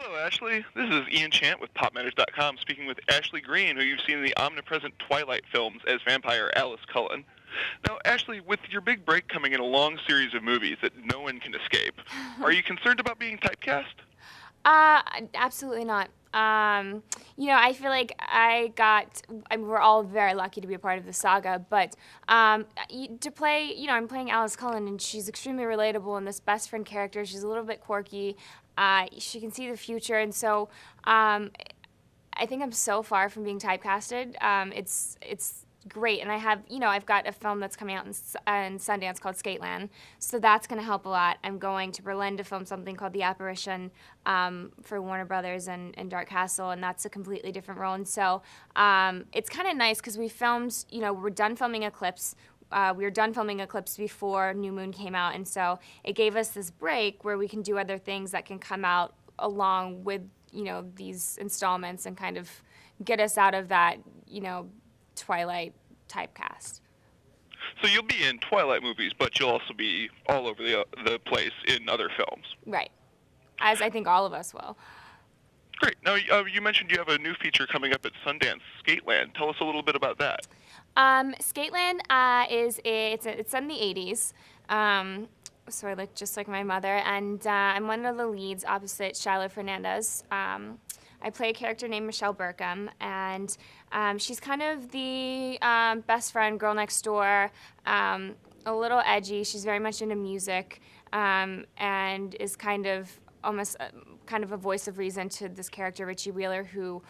Hello, Ashley. This is Ian Chant with PopMatters.com speaking with Ashley Greene, who you've seen in the omnipresent Twilight films as vampire Alice Cullen. Now, Ashley, with your big break coming in a long series of movies that no one can escape, are you concerned about being typecast? Absolutely not. I feel like we're all very lucky to be a part of the saga, but to play, I'm playing Alice Cullen, and she's extremely relatable and this best friend character. She's a little bit quirky. She can see the future, and so I think I'm so far from being typecasted. It's great, and I've got a film that's coming out in Sundance called Skateland, so that's going to help a lot. I'm going to Berlin to film something called The Apparition for Warner Brothers and Dark Castle, and that's a completely different role. And so it's kind of nice because we filmed, we're done filming Eclipse. We were done filming Eclipse before New Moon came out, and so it gave us this break where we can do other things that can come out along with, these installments and kind of get us out of that, Twilight typecast. So you'll be in Twilight movies, but you'll also be all over the place in other films. Right. As I think all of us will. Great. Now, you mentioned you have a new feature coming up at Sundance, Skateland. Tell us a little bit about that. Skateland it's in the 80s. So I look just like my mother, and I'm one of the leads opposite Shiloh Fernandez. I play a character named Michelle Burkham, and she's kind of the best friend, girl next door, a little edgy. She's very much into music, and is kind of almost kind of a voice of reason to this character, Richie Wheeler, who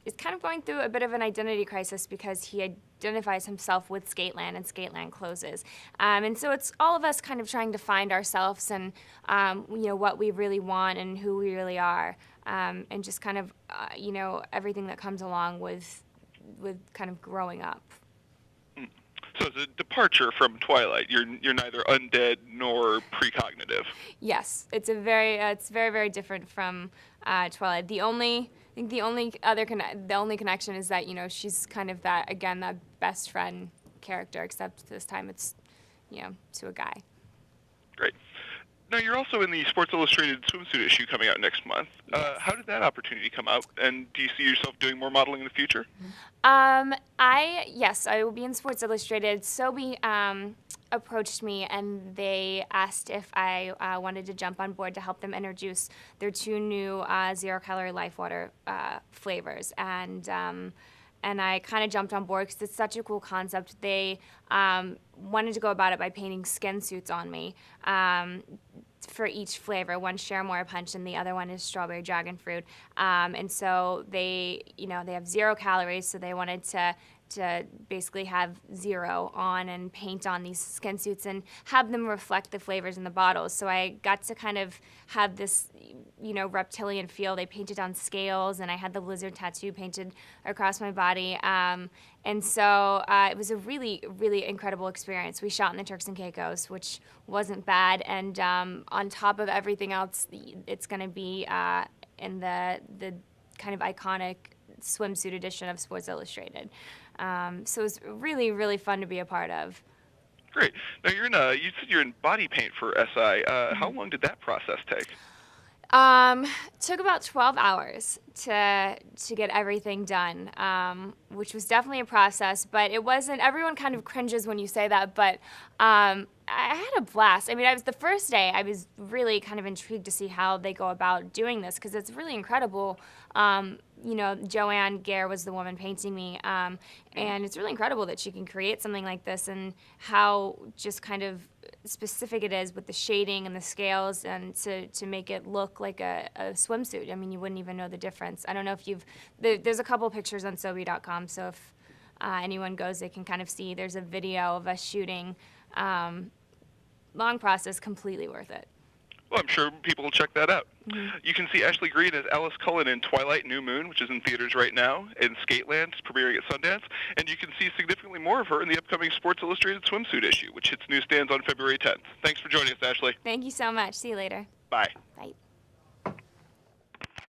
is kind of going through a bit of an identity crisis because he identifies himself with Skateland, and Skateland closes. And so it's all of us kind of trying to find ourselves and, what we really want and who we really are. And just kind of, everything that comes along with kind of growing up. So it's a departure from Twilight. You're neither undead nor precognitive. Yes, it's very, very different from Twilight. The only connection is that she's kind of that best friend character, except this time it's to a guy. Great. Now, you're also in the Sports Illustrated Swimsuit Issue coming out next month. Yes. How did that opportunity come out, and do you see yourself doing more modeling in the future? Yes, I will be in Sports Illustrated. Sobe approached me, and they asked if I wanted to jump on board to help them introduce their 2 new zero-calorie Life Water flavors. And I kind of jumped on board because it's such a cool concept. They wanted to go about it by painting skin suits on me for each flavor. One Sharemoore Punch and the other one is Strawberry Dragon Fruit. And so they have 0 calories, so they wanted to basically have 0 on and paint on these skin suits and have them reflect the flavors in the bottles. So I got to kind of have this, reptilian feel. They painted on scales, and I had the lizard tattoo painted across my body. And so it was a really, really incredible experience. We shot in the Turks and Caicos, which wasn't bad. And on top of everything else, it's going to be in the kind of iconic swimsuit edition of Sports Illustrated. So it was really, really fun to be a part of. Great. Now, you said you're in body paint for SI. How long did that process take? Took about 12 hours to get everything done, which was definitely a process, but it wasn't. Everyone kind of cringes when you say that, but I had a blast. I mean, the first day, I was really kind of intrigued to see how they go about doing this, because it's really incredible. Joanne Gare was the woman painting me, and it's really incredible that she can create something like this, and how just kind of specific it is with the shading and the scales, and to make it look like a swimsuit. I mean, you wouldn't even know the difference. I don't know if there's a couple pictures on Sobe.com, so if anyone goes, they can kind of see. There's a video of us shooting. Long process, completely worth it. Well, I'm sure people will check that out. Mm-hmm. You can see Ashley Greene as Alice Cullen in Twilight New Moon, which is in theaters right now, in Skateland, premiering at Sundance, and you can see significantly more of her in the upcoming Sports Illustrated Swimsuit Issue, which hits newsstands on February 10th. Thanks for joining us, Ashley. Thank you so much. See you later. Bye. Bye.